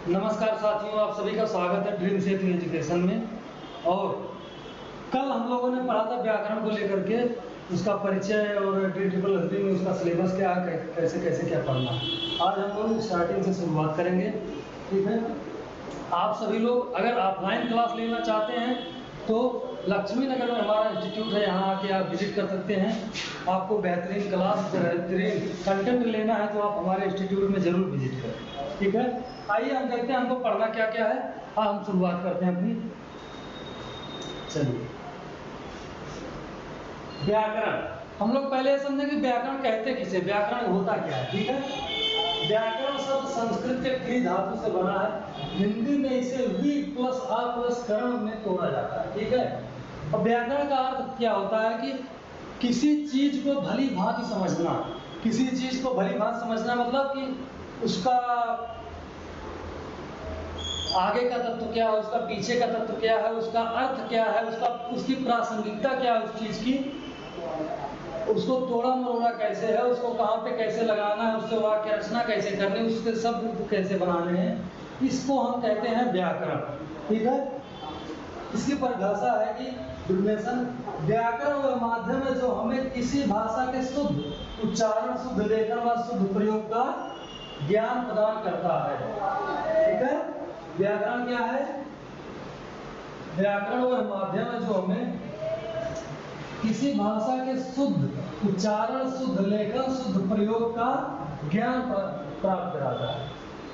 नमस्कार साथियों, आप सभी का स्वागत है ड्रीम सेफ एजुकेशन में। और कल हम लोगों ने पढ़ा था व्याकरण को लेकर के, उसका परिचय और ट्रिपल में उसका सिलेबस क्या है, कैसे कैसे क्या पढ़ना है। आज हम लोग स्टार्टिंग से शुरुआत करेंगे, ठीक है। आप सभी लोग अगर ऑफलाइन क्लास लेना चाहते हैं तो लक्ष्मी नगर में हमारा इंस्टीट्यूट है, यहाँ आके आप विजिट कर सकते हैं। आपको बेहतरीन क्लास, बेहतरीन कंटेंट लेना है तो आप हमारे इंस्टीट्यूट में ज़रूर विजिट करें, ठीक है। आइए हम देखते हैं हमको पढ़ना क्या क्या है। हाँ, हम शुरुआत करते हैं अपनी। चलिए, व्याकरण। हम लोग पहले ये समझें कि व्याकरण कहते किसे, व्याकरण होता क्या है, ठीक है। व्याकरण शब्द संस्कृत के क्री धातु से बना है। हिंदी में इसे वी प्लस आ प्लस करण में तोड़ा जाता है, ठीक है। और व्याकरण का अर्थ क्या होता है कि किसी चीज को भली भांति समझना। किसी चीज को भली भांति समझना मतलब कि उसका आगे का तत्व क्या है, उसका पीछे का तत्व क्या है, उसका अर्थ क्या है, उसकी प्रासंगिकता क्या है, उस चीज की, उसको तोड़ा मरोड़ा कैसे है, उसको कहाँ पे कैसे लगाना है, उससे वाक्य रचना कैसे करनी है, उसके शब्द कैसे बनाने हैं, इसको हम कहते हैं व्याकरण, ठीक है। इसकी परिभाषा है कि डिफिनेशन, व्याकरण वह माध्यम है जो हमें किसी भाषा के शुद्ध उच्चारण, शुद्ध लेखन व शुद्ध प्रयोग का ज्ञान प्रदान करता है, ठीक है। व्याकरण क्या है? व्याकरण वह माध्यम है जो हमें किसी भाषा के शुद्ध उच्चारण, शुद्ध लेखन, शुद्ध प्रयोग का ज्ञान प्राप्त कराता है।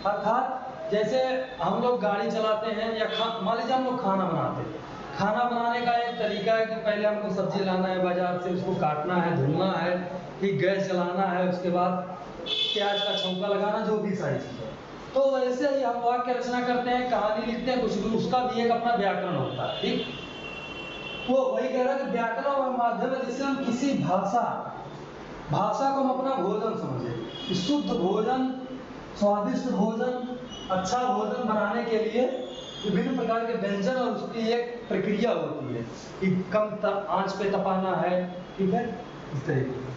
अर्थात जैसे हम लोग गाड़ी चलाते हैं या मान लीजिए हम लोग खाना बनाते हैं। खाना बनाने का एक तरीका है कि पहले हमको सब्जी लाना है बाजार से, उसको काटना है, धुलना है, फिर गैस जलाना है, उसके बाद प्याज का छौंका लगाना, जो भी सारी चीज़ है। तो वैसे ही हम वाक्य रचना करते हैं, कहानी लिखते हैं, कुछ भी, उसका भी एक अपना व्याकरण होता है, ठीक। वो वही कह रहा है कि व्याकरण वह माध्यम है जिससे हम किसी भाषा को हम अपना भोजन समझे। शुद्ध भोजन, स्वादिष्ट भोजन, अच्छा भोजन बनाने के लिए विभिन्न प्रकार के व्यंजन और उसकी एक प्रक्रिया होती है कि कम आंच पे तपाना है, ठीक है, इस तरीके से।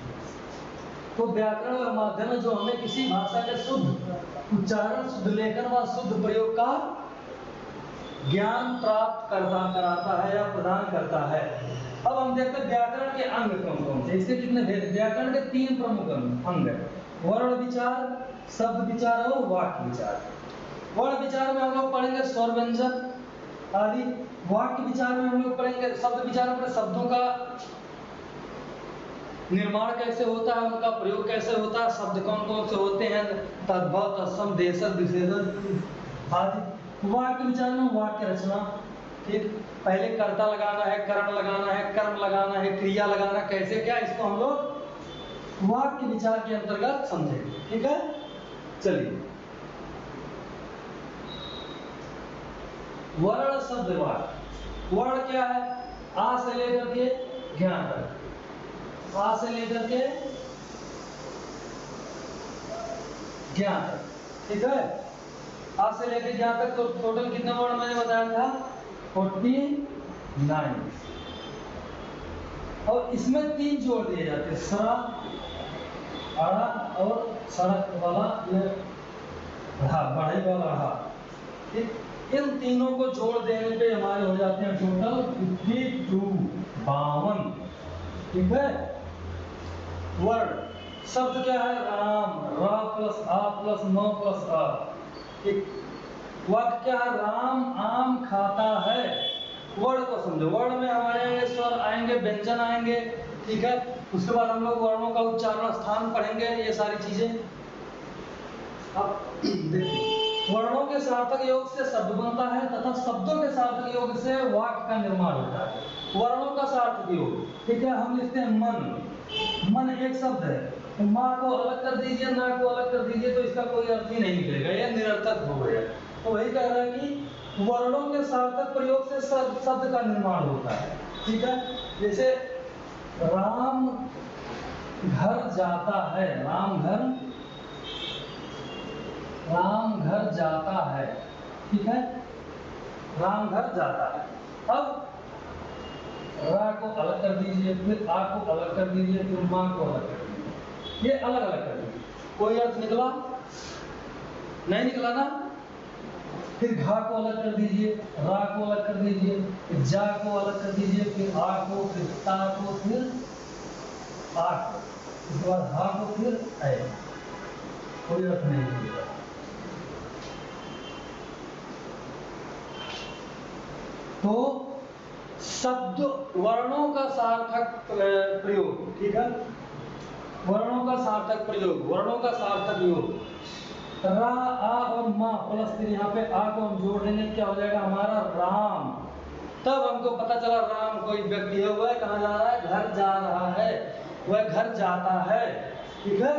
तो व्याकरण वह माध्यम है जो हमें किसी भाषा के शुद्ध उच्चारण, शुद्ध लेखन व शुद्ध प्रयोग का ज्ञान प्राप्त कराता है या प्रदान करता है। अब हम देखते हैं व्याकरण के अंग कौन कौन से, इसके कितने भेद। व्याकरण के 3 प्रमुख अंग है, वर्ण विचार, शब्द विचार और वाक्य विचार। वर्ण विचार में हम लोग पढ़ेंगे स्वर व्यंजन आदि। वाक्य विचार में हम लोग पढ़ेंगे, शब्द विचार में शब्दों का निर्माण कैसे होता है, उनका प्रयोग कैसे होता है, शब्द कौन कौन से होते हैं, तद्भव, तत्सम, देशज, विशेषण आदि। वाक्य विचार में वाक्य रचना, ठीक। पहले कर्ता लगाना है, करण लगाना है, कर्म लगाना है, क्रिया लगाना कैसे क्या, इसको हम लोग वाक्य विचार के अंतर्गत समझेंगे, ठीक है। चलिए, वर्ण शब्द वाक्य। वर्ण क्या है? आ से लेकर के ज्ञान तक, आ से लेकर के ज्ञान तक, ठीक है। आ से लेकर ज्ञान तक तो टोटल कितने वर्ण मैंने बताया था? 49। और इसमें 3 जोड़ दिए जाते हैं, सरा, अड़ा और सड़क वाला, बढ़ाई वाला रहा, ठीक। इन तीनों को जोड़ देने पे हमारे हो जाते हैं टोटल 52, ठीक है। वर्ण शब्द क्या है? राम, रा प्लस आ प्लस न प्लस आ, ठीक। वाक्य क्या है? राम आम खाता है। वर्ण को समझो, वर्ण में हमारे आएंगे स्वर आएंगे, व्यंजन आएंगे, ठीक है। उसके बाद हम लोग वर्णों का उच्चारण स्थान पढ़ेंगे, ये सारी चीजें। अब देखिए, वर्णों के सार्थक योग से शब्द बनता है तथा शब्दों के सार्थक योग से वाक्य का निर्माण होता है। वर्णों का सार्थक योग, ठीक है, हम लिखते हैं मन। मन एक शब्द है, तो माँ को अलग कर दीजिए, ना को अलग कर दीजिए, तो इसका कोई अर्थ ही नहीं निकलेगा, यह निरर्थक हो गया। तो वही कह रहा है कि वर्णों के सार्थक प्रयोग से शब्द का निर्माण होता है, ठीक है। जैसे राम घर जाता है, राम घर जाता है, ठीक है, राम घर जाता है। अब रा को अलग कर दीजिए, फिर आ को अलग कर दीजिए, फिर माँ को अलग कर दीजिए, ये अलग अलग कर दीजिए। कोई अर्थ निकला? नहीं निकला ना? फिर घा को अलग कर दीजिए, रा को अलग कर दीजिए, फिर जा को अलग कर दीजिए, फिर आ को, फिर ता को, फिर आ को, उसके बाद हा को, फिर ऐ, कोई रख नहीं दीजिएगा। तो शब्द वर्णों का सार्थक प्रयोग, ठीक है, वर्णों का सार्थक प्रयोग, वर्णों का सार्थक योग, रा, आ और मा प्लस फिर यहाँ पे आ को हम जोड़ देंगे, क्या हो जाएगा हमारा राम। तब हमको पता चला राम कोई व्यक्ति है, वह कहाँ जा रहा है, घर जा रहा है, वह घर जाता है, ठीक है।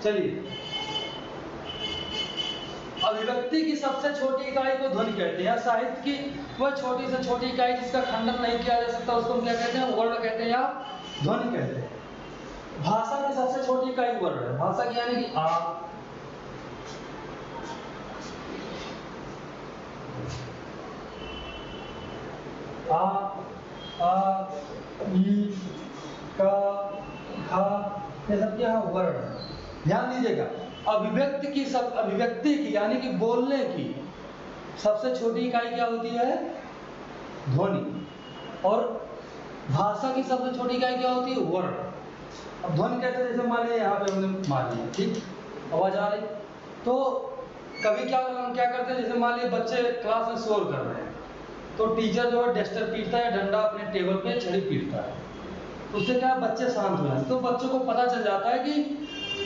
चलिए, अभिव्यक्ति की सबसे छोटी इकाई को ध्वनि कहते हैं। साहित्य की वह छोटी से छोटी इकाई जिसका खंडन नहीं किया जा सकता, उसको हम क्या कहते हैं, वर्ण कहते हैं या ध्वनि कहते हैं। भाषा की सबसे छोटी इकाई वर्ण है। भाषा की यानी कि आ, ई, का, खा, ये सब क्या है, वर्ण। ध्यान दीजिएगा, अभिव्यक्ति की यानी कि बोलने की सबसे छोटी इकाई क्या होती है, ध्वनि। और भाषा की सबसे छोटी इकाई क्या होती है, वर्ण। अब ध्वनि कहते हैं, जैसे मान लीजिए यहाँ पे हमने मान लिया, ठीक, आवाज आ रही, तो कभी क्या हम क्या करते हैं, जैसे मान लीजिए बच्चे क्लास में शोर कर रहे हैं, तो टीचर जो है डस्टर पीटता है, डंडा अपने टेबल पे छड़ी पीटता है, उससे क्या बच्चे शांत हो जाते, तो बच्चों को पता चल जाता है कि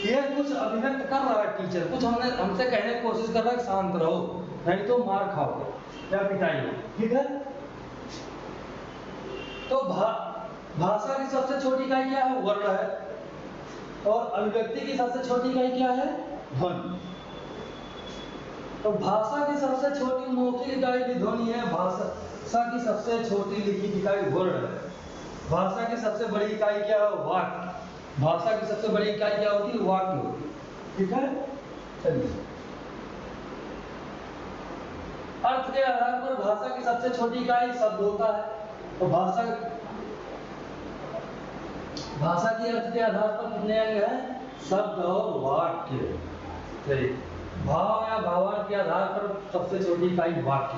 ये कुछ अभिव्यक्त कर रहा है, टीचर कुछ हमसे कहने की कोशिश कर रहा है, शांत रहो नहीं तो मार खाओगे या पिटाई हो, ठीक है। तो भाषा की सबसे छोटी इकाई क्या है, वर्ण है, और अभिव्यक्ति की सबसे छोटी इकाई क्या है, ध्वनि। तो भाषा की सबसे छोटी मौखिक इकाई भी ध्वनि है, भाषा की सबसे छोटी लिखित इकाई वर्ण है। भाषा की सबसे बड़ी इकाई क्या है, वाक्य। भाषा की सबसे बड़ी इकाई क्या होती है, वाक्य होती है, ठीक है। चलिए, अर्थ के आधार पर भाषा की सबसे छोटी इकाई शब्द होता है। तो भाषा के अर्थ के आधार पर कितने अंग हैं, शब्द और वाक्य। चलिए, भाव या भावार्थ के आधार पर सबसे छोटी इकाई वाक्य।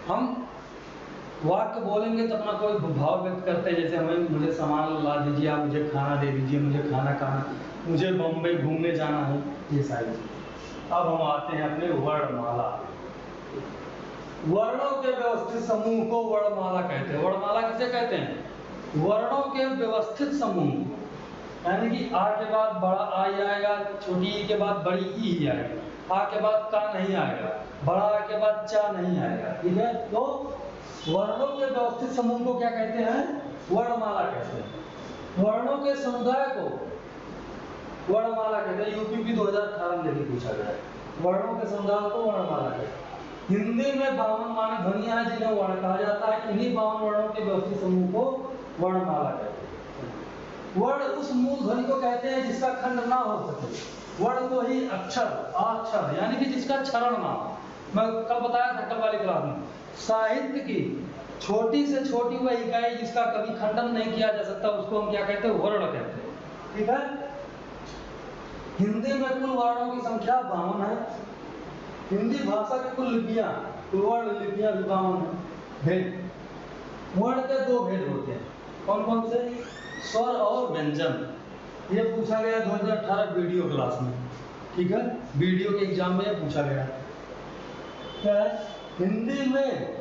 हम वाक्य बोलेंगे तो अपना कोई भाव व्यक्त करते हैं, जैसे हमें मुझे सामान ला दीजिए, आप मुझे खाना दे दीजिए, मुझे खाना खाना, मुझे बम्बई घूमने जाना है, ये सारी चीजें। अब हम आते हैं अपने वर्णमाला। वर्णों के व्यवस्थित समूह को वर्णमाला कहते हैं। वर्णमाला किसे कहते हैं, वर्णों के व्यवस्थित समूह, यानी कि आ के बाद बड़ा आ ही आएगा, छोटी ई के बाद बड़ी ई ही आएगा, आ के बाद का नहीं आएगा, बड़ा आ के बाद चा नहीं आएगा, ठीक है। तो वर्णों के व्यवस्थित समूह को क्या कहते हैं, वर्णमाला कहते हैं। वर्णों के समुदाय को वर्णमाला कहते हैं। यूपीपी 2018 में लेके पूछा गया है, वर्णों के समुदाय को वर्णमाला कहते हैं। हिंदी में 52 मानक ध्वनियां हैं जिन्हें वर्ण कहा जाता है। इन्हीं 52 वर्णों के व्यवस्थित समूह को वर्णमाला कहते हैं। वर्ण उस मूल ध्वनि को कहते हैं जिसका खंड ना हो सके। वर्ण को ही अक्षर, आक्षर, यानी कि जिसका क्षरण ना हो। मैं कल बताया था, कल वाली क्लास में, साहित्य की छोटी से छोटी वह इकाई जिसका कभी खंडन नहीं किया जा सकता, उसको हम क्या कहते हैं, वर्ण कहते हैं, ठीक है। हिंदी में कुल वर्णों की संख्या 52 है। हिंदी भाषा की कुल लिपियां, वर्ण लिपियां 52 है। भेद, वर्ण के 2 भेद होते हैं, कौन कौन से, स्वर और व्यंजन। ये पूछा गया 2018 वीडियो क्लास में, ठीक है, वीडियो के एग्जाम में पूछा गया। क्या है, हिंदी में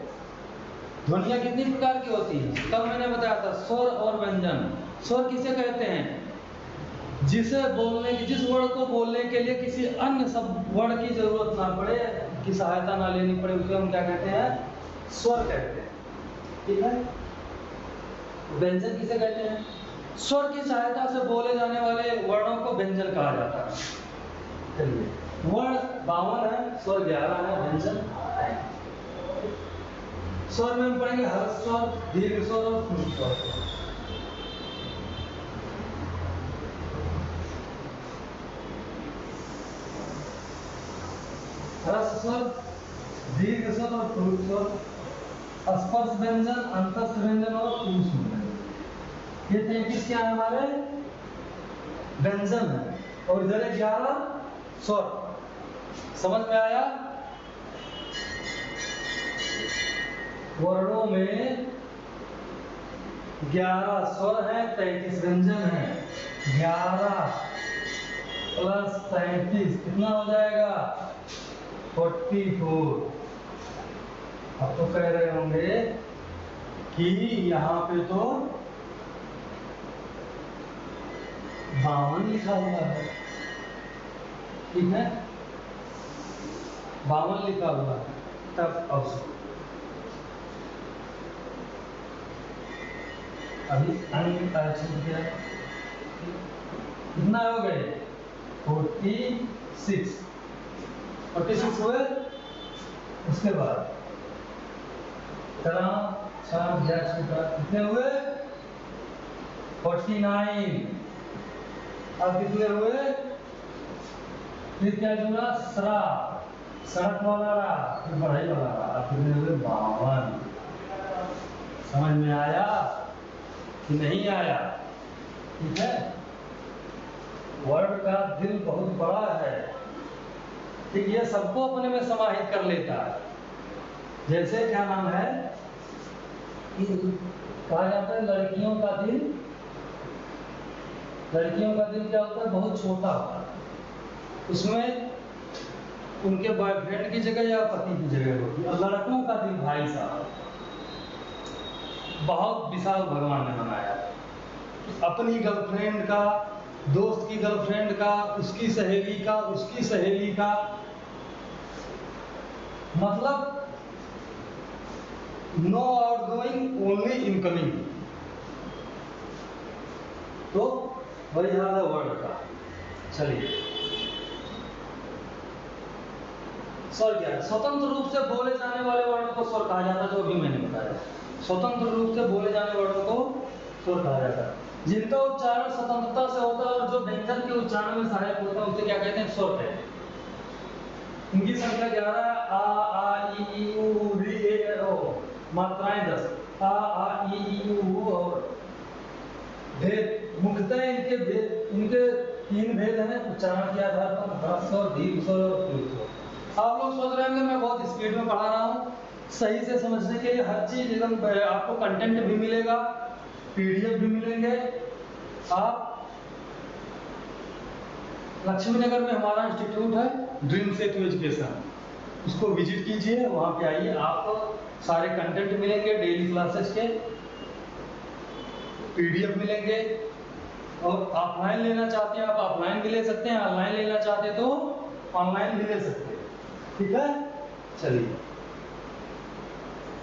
ध्वनियां कितनी प्रकार की होती हैं, कल मैंने बताया था, स्वर और व्यंजन। स्वर किसे कहते हैं, जिसे बोलने की, जिस वर्ण को बोलने के लिए किसी अन्य शब्द वर्ण की जरूरत ना पड़े, की सहायता ना लेनी पड़े, उसे हम क्या कहते हैं, स्वर कहते हैं, ठीक है। व्यंजन किसे कहते हैं, स्वर की सहायता से बोले जाने वाले वर्णों को व्यंजन कहा जाता है। चलिए, वर्ण 52 है, स्वर 11 है, व्यंजन। स्वर में हम पढ़ेंगे ह्रस्व स्वर, दीर्घ स्वर और पुंज स्वर। ह्रस्व स्वर, दीर्घ स्वर और पुंज स्वर, स्पर्श व्यंजन, अंतस्थ व्यंजन और पुंज व्यंजन। ये 33 क्या है हमारे, व्यंजन है। और इधर 11 स्वर। समझ में आया, वर्णों में 11 स्वर हैं, 33 व्यंजन हैं। 11 प्लस 33 कितना हो जाएगा? 44। अब तो कह रहे होंगे कि यहाँ पे तो 52 लिखा हुआ है। ठीक है, 52 लिखा हुआ है। तब ऑप्शन अभी कितना हो गए? 46 हुए। उसके बाद कितने हुए? 49। अब कितने हुए? फिर क्या जुड़ा? सड़क वाला रहा, फिर पढ़ाई वाला रहा। अब कितने हुए? 52। समझ में आया कि नहीं आया? ठीक है, वर्ड का दिल बहुत बड़ा है। ठीक, ये सबको अपने में समाहित कर लेता है। जैसे क्या नाम है, कहा जाता है लड़कियों का दिल क्या होता है? बहुत छोटा होता है। उसमें उनके बॉयफ्रेंड की जगह या पति की जगह होती है। और लड़कों का दिल भाई साहब बहुत विशाल भगवान ने बनाया। अपनी गर्लफ्रेंड का, दोस्त की गर्लफ्रेंड का, उसकी सहेली का, उसकी सहेली का, मतलब नो आउटगोइंग, ओनली इनकमिंग। तो वही याद है वर्ड का। चलिए, स्वर क्या है? स्वतंत्र रूप से बोले जाने वाले वर्णों को स्वर कहा जाता है, जो भी मैंने बताया। स्वतंत्र रूप से बोले जाने वर्णों को स्वर कहा जाता है। जिनका उच्चारण स्वतंत्रता से होता है और जो व्यंजन के उच्चारण में सहायक होता है, उसे क्या कहते हैं? स्वर कहते हैं। इनकी संख्या 11, आ ई उ री ए ओ। मात्राएं 10, आ ई उ और भेद। मुख्यतः इनके 3 भेद हैं उच्चारण के आधार पर: ह्रस्व स्वर, दीर्घ स्वर और प्लुत स्वर। आप लोग सोच रहे होंगे मैं बहुत स्पीड में पढ़ा रहा हूँ। सही से समझने के लिए हर चीज एकदम आपको कंटेंट भी मिलेगा, पीडीएफ भी मिलेंगे। आप लक्ष्मी नगर में हमारा इंस्टीट्यूट है, ड्रीम सेतु एजुकेशन, उसको विजिट कीजिए। वहाँ पे आइए, आपको सारे कंटेंट मिलेंगे, डेली क्लासेस के पीडीएफ मिलेंगे। और ऑफलाइन लेना चाहते हैं आप ऑफलाइन भी ले सकते हैं, ऑनलाइन लेना चाहते हैं तो ऑनलाइन भी ले सकते हैं। ठीक है, चलिए,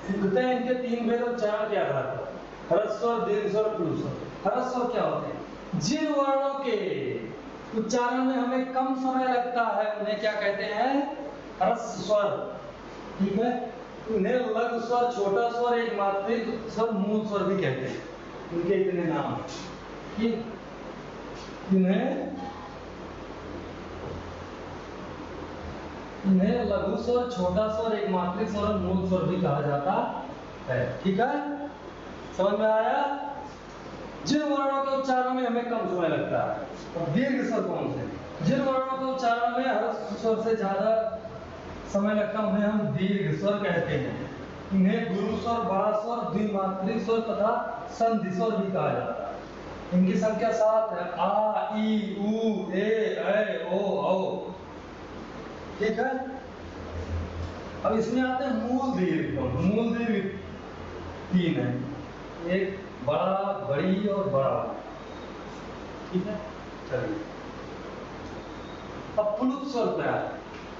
इनके 3 भेद उच्चारण के आधार पर: ह्रस्व स्वर, दीर्घ स्वर, प्लुत स्वर। ह्रस्व स्वर क्या होते हैं? जिन वर्णों के उच्चारण में हमें कम समय लगता है उन्हें क्या कहते हैं? ह्रस्व स्वर। ठीक है, उन्हें लघु स्वर, छोटा स्वर, एक मात्रिक स्वर, मूल स्वर भी कहते हैं। उनके इतने नाम हैं। इन्हें लघु स्वर, छोटा स्वर, एक मात्रिक स्वर और मूल स्वर भी कहा जाता है। ठीक है, समझ में आया? जिन वर्णों के उच्चारण में हमें कम समय लगता है। और दीर्घ स्वर कौन से? जिन वर्णों के उच्चारण में ह्रस्व स्वर से ज्यादा समय लगता है उन्हें हम दीर्घ स्वर कहते हैं। इन्हें गुरु स्वर, बड़ा स्वर, द्विमात्रिक स्वर तथा संधि स्वर भी कहा जाता है। इनकी संख्या 7 है: आ ई उ ए ओ औ। ठीक है, अब इसमें आते हैं मूल दीर्घ। मूल दीर्घ 3 है, एक बड़ा, बड़ी और बड़ा। ठीक है, चलिए, अब प्लुत स्वर क्या है?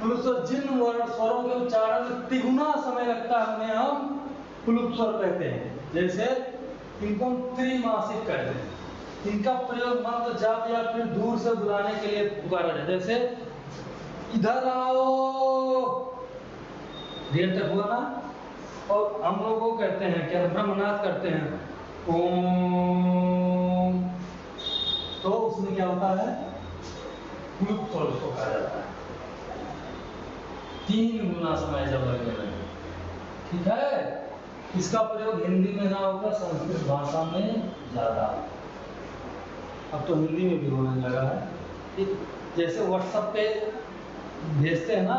प्लुत स्वर जिन वर्ण स्वरों के उच्चारण में तिगुना समय लगता है उन्हें हम प्लुत स्वर कहते हैं। जैसे इनको हम त्रिमासिक कहते हैं। इनका प्रयोग मंत्र, जाप या फिर दूर से बुलाने के लिए पुकारा जाए। जैसे इधर आओ, देर तक हुआ ना। और हम लोग को कहते हैं क्या? ब्रह्मनाद करते हैं, ओम। तो उसमें क्या होता है? प्लुत स्वर उसको कहा जाता है। 3 गुना समय जब लगेगा। ठीक है, इसका प्रयोग हिंदी में ना होगा, संस्कृत भाषा में ज्यादा। अब तो हिंदी में भी होने लगा है। जैसे व्हाट्सएप पे भेजते हैं ना,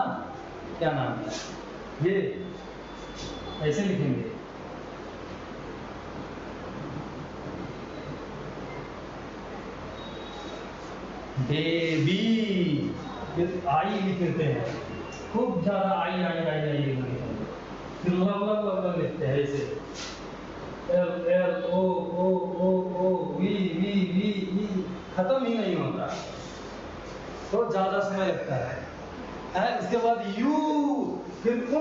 क्या नाम है ये, ऐसे लिखेंगे। बेबी, फिर आई लिख देते हैं, खूब ज्यादा आई आई आई आई लिखते हैं, फिर लब लिखते हैं ऐसे, L L O O O O V V V V, खत्म ही नहीं होता, तो ज्यादा समय लगता है। इसके बाद यू, फिर तो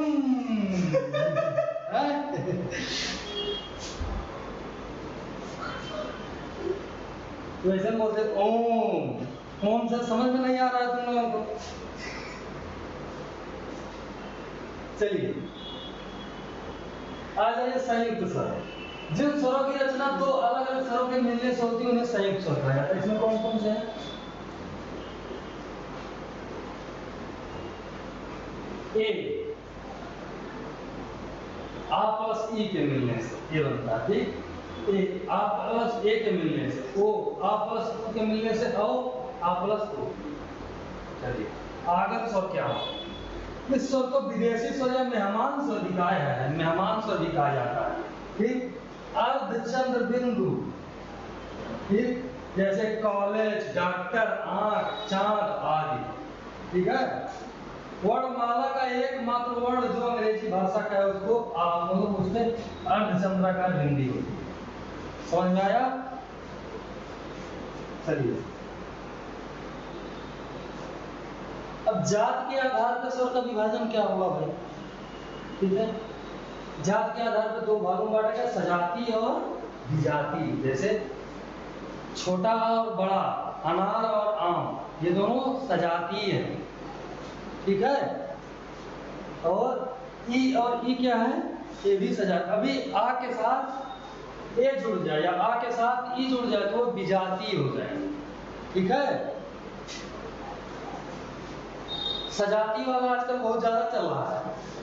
ऐसे बोलते ओम। ओम से समझ में नहीं आ रहा है तुम लोगों को? चलिए आ जाइए संयुक्त स्वर। जिन स्वरों की रचना दो अलग अलग स्वरों के मिलने से होती है उन्हें संयुक्त स्वर कहा जाता है। इसमें कौन कौन से हैं? ए, आ प्लस ई के मिलने से ये बनता है, ठीक। ए, आ प्लस ए के मिलने से ओ, आ प्लस ओ के मिलने से औ, आ प्लस ओ। चलिए आगे स्वर क्या हो? इस स्वर को विदेशी स्वर या मेहमान स्वर भी कहा है, मेहमान स्वर भी कहा जाता है, ठीक। अर्धचंद्र बिंदु, ठीक, जैसे कॉलेज, डॉक्टर, आंख, चांद आदि, ठीक है। वर्णमाला का एकमात्र वर्ण जो अंग्रेजी भाषा का है उसको मतलब उसमें अर्धचंद्राकार बिंदी होती है। समझ में आया? चलिए अब जात के आधार पर स्वर का विभाजन क्या हुआ भाई? ठीक है, जात के आधार पर दो भागों में बांटा गया, सजाती और विजाती। जैसे छोटा और बड़ा, अनार और आम, ये दोनों सजातीय है, ठीक है। और ई और ई क्या है? ये भी सजा। अभी आ के साथ ए जुड़ जाए या आ के साथ ई जुड़ जाए तो वो विजातीय हो जाएगा, ठीक है। सजाती वाला आजकल बहुत ज्यादा चल रहा है,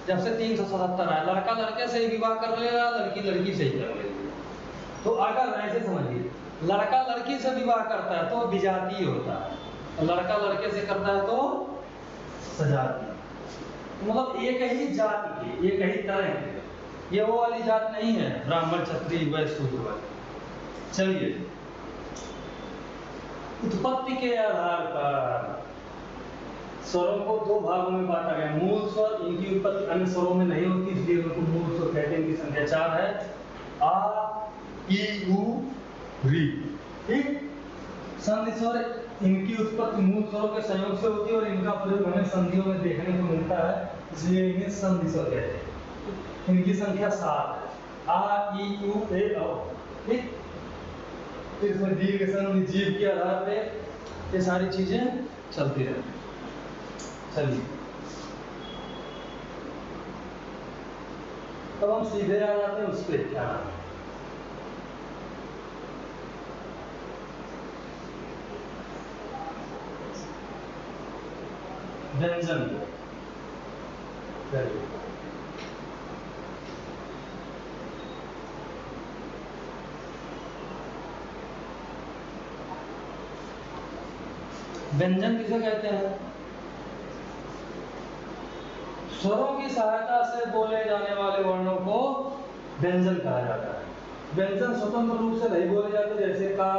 जब से 377 है। लड़का लड़के से ही विवाह कर ले रहा, लड़की लड़की से ही कर ले रही। तो अगर ऐसे समझिए, लड़का लड़की से विवाह करता है तो विजातीय होता है, लड़का लड़के से करता है तो सजाती। मतलब एक ही जाति के, एक ही तरह के, ये वो वाली जात नहीं है ब्राह्मण क्षत्रिय वैश्य शूद्र वाली। चलिए उत्पत्ति के आधार पर स्वरों को दो भागों में बांटा गया। मूल स्वर, इनकी उत्पत्ति अन्य स्वरों में नहीं होती, इसलिए उनको मूल स्वर कहते हैं। इनकी संख्या 4 है, आ, ई, उ, री, ठीक। संधि स्वर, इनकी उत्पत्ति मूल स्वरों के संयोग से होती है और इनका प्रयोग हमें संधियों में देखने को मिलता है, इसलिए इन्हें संधि स्वर कहते हैं। इनकी संख्या 7 है, आ, ई, उ, ए, औ, ठीक। इसमें दीर्घ संधि जीव के आधार पे ये सारी चीजें चलती रहती हैं। चलिए अब हम सीधे आ जाते हैं उस पर क्या व्यंजन। व्यंजन किसे कहते हैं? स्वरों की सहायता से बोले जाने वाले वर्णों को व्यंजन कहा जाता है। व्यंजन स्वतंत्र रूप से नहीं बोले जाते, जैसे का,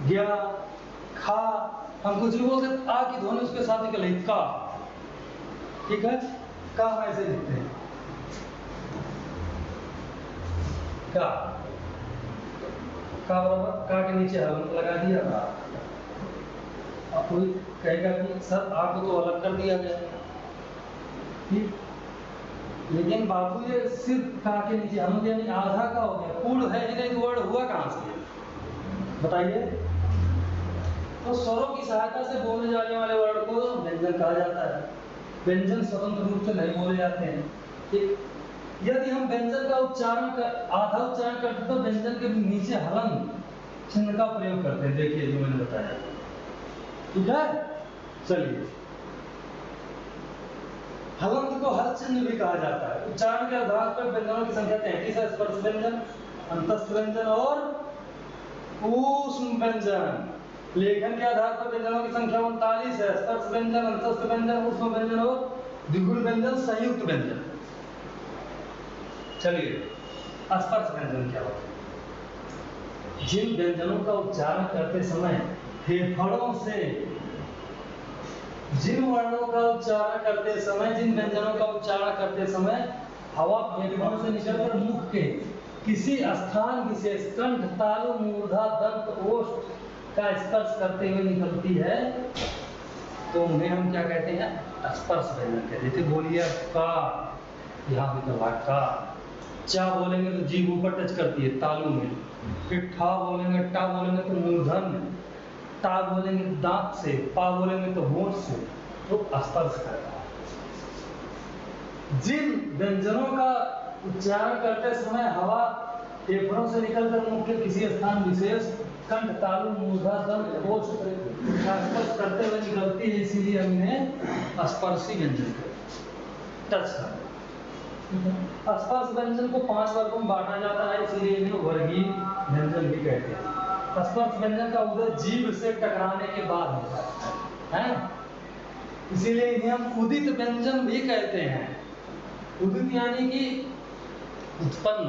ज्ञा, खा। हम कुछ भी बोलते, आ की ध्वनि उसके साथ निकले का, ठीक है। का हम ऐसे लिखते हैं, का बराबर का के नीचे हलंत लगा दिया का। अब कोई कहेगा कि सर आ को तो अलग कर दिया गया, ठीक। लेकिन बाबू ये सिर्फ का के नीचे हलंत यानी आधा का हो गया, पूर्ण है ही नहीं तो वर्ड हुआ कहां से? बताइए। तो स्वरों की सहायता से बोले जाने वाले वर्ड को व्यंजन कहा जाता है। व्यंजन स्वतंत्र रूप से नहीं बोले जाते हैं, ठीक। यदि हम व्यंजन का उच्चारण कर आधा उच्चारण करते तो व्यंजन के नीचे हलंत चिन्ह का प्रयोग करते हैं। देखिए जो मैंने बताया, ठीक है। चलिए हलंत को हल चिन्ह भी कहा जाता है। उच्चारण के आधार पर व्यंजनों की संख्या 33 है। स्पर्श व्यंजन, अंतस्थ व्यंजन और ऊष्म व्यंजन। लेखन के आधार पर व्यंजनों की संख्या 39 है। स्पर्श व्यंजन, अंतस्थ व्यंजन, ऊष्म व्यंजन और द्विगुण व्यंजन, संयुक्त व्यंजन। चलिए, स्पर्श व्यंजन क्या होता है? जिन व्यंजनों का उच्चारण करते समय फेफड़ों से, जिन वर्णों का उच्चारण करते समय, जिन व्यंजनों का उच्चारण करते समय हवा फेफड़ों से निकलकर मुख के किसी स्थान विशेष, कंठ, तालु, मूर्धा, दंत, ओष्ठ का स्पर्श करते हुए निकलती है, तो उन्हें हम क्या कहते हैं? स्पर्श व्यंजन कहते हैं। जैसे बोलिए का, यहाँ निकला का। चा बोलेंगे तो जीभ ऊपर टच करती है तालु में, फिर ठा बोलेंगे, टा बोलेंगे तो मूर्धन में, ता बोलेंगे दांत से, पा बोलेंगे तो होंठ से, तो स्पर्श करता है। जिन व्यंजनों का उच्चारण करते समय हवा फेफड़ों से निकलकर मुख के किसी स्थान विशेष, कंठ, तालु, मूर्धा, दंत, ओष्ठ का स्पर्श करते हुए निकलती है, इसीलिए हम इन्हें स्पर्शी व्यंजन कहते हैं। टच करना। स्पर्श व्यंजन को 5 वर्गों में बांटा जाता है, इसीलिए इन्हें वर्गीय व्यंजन भी कहते हैं। स्पर्श व्यंजन का उदय जीभ से टकराने के बाद होता है ना? इसीलिए इन्हें हम उदित व्यंजन भी कहते हैं। उदित यानी कि उत्पन्न।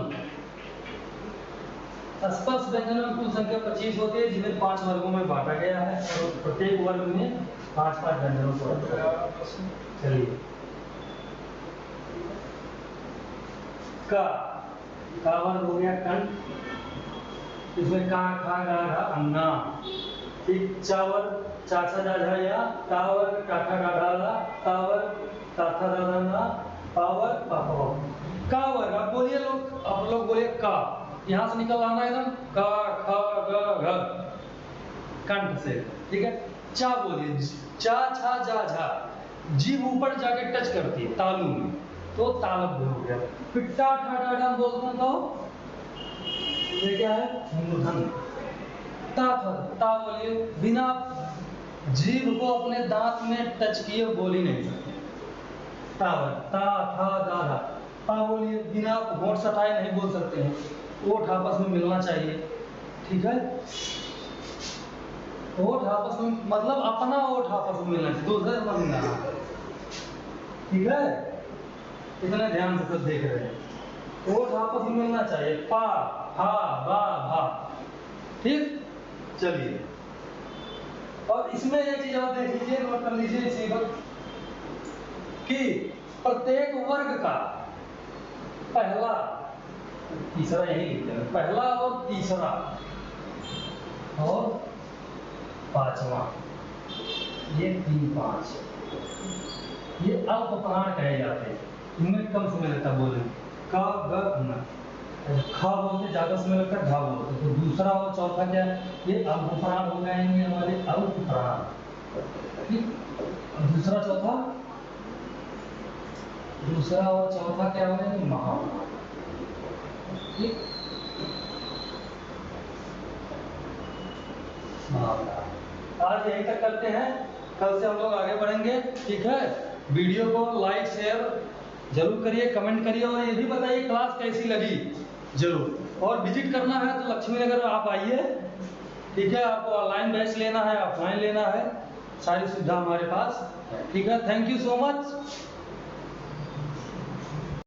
स्पर्श व्यंजन में कुल संख्या 25 होती है, जिन्हें 5 वर्गों में बांटा गया है और प्रत्येक वर्ग में 5-5 व्यंजनों को रखा गया है। चलिए, का वर्ग हो गया कंठ, इसमें का, खा, गा, घा, अन्ना। ठीक, चा वर्ग चा, छा, जा, झा, या। टा वर्ग टा, ठा, गा, घा, ला। ता वर्ग ता, था, दा, धा, ना। पा वर्ग पा, पा, पा। का वर्ग, अब बोलिए लोग, आप लोग बोलिए का, यहां से निकल आना एकदम, का, खा, गा, घ, कंठ से। ठीक है, चा बोलिए, चा, छा, जा, झा, जीभ ऊपर जाके टच करती है तालु में, तो तालव्य हो गया। फिर टा, ठा, डा, डा बोलते हैं तो ये क्या है? मूर्धन। ता, था, ता बोलिए, बिना जीभ को अपने दांत में टच किए बोल ही नहीं सकते। ता, ता, था, दा, धा। पा बोलिए, बिना होंठ सटाए नहीं बोल सकते हैं, ओठ आपस में मिलना चाहिए। ठीक है, ओठ आपस में मतलब अपना ओठ आपस में मिलना चाहिए, दूसरे से मिलना। ठीक है, इतना ध्यान से सब देख रहे हैं। ओठ आपस में मिलना चाहिए। पा, हा, बा, भा। ठीक, चलिए, और इसमें एक चीज आप देख लीजिए, नोट कर लीजिए इसी वक्त, कि प्रत्येक वर्ग का पहला, तीसरा यही लिखते हैं, पहला और तीसरा और पांचवा, ये 3, 5, ये अल्प प्राण कहे जाते हैं। इनमें कम समय लगता बोलने। का, ग, न। खा बोलते ज्यादा समय लगता है, घा बोलते। तो दूसरा और चौथा क्या है? ये अल्प प्राण हो जाएंगे हमारे, अल्प प्राण। ठीक, और दूसरा और चौथा क्या हो जाएंगे? महाप्राण। ठीक, आज यहीं तक करते हैं, कल से हम लोग आगे बढ़ेंगे। ठीक है, वीडियो को लाइक शेयर जरूर करिए, कमेंट करिए, और ये भी बताइए क्लास कैसी लगी जरूर। और विजिट करना है तो लक्ष्मी नगर आप आइए। ठीक है, आपको ऑनलाइन बैच लेना है, ऑफलाइन लेना है, सारी सुविधा हमारे पास। ठीक है, थैंक यू सो मच।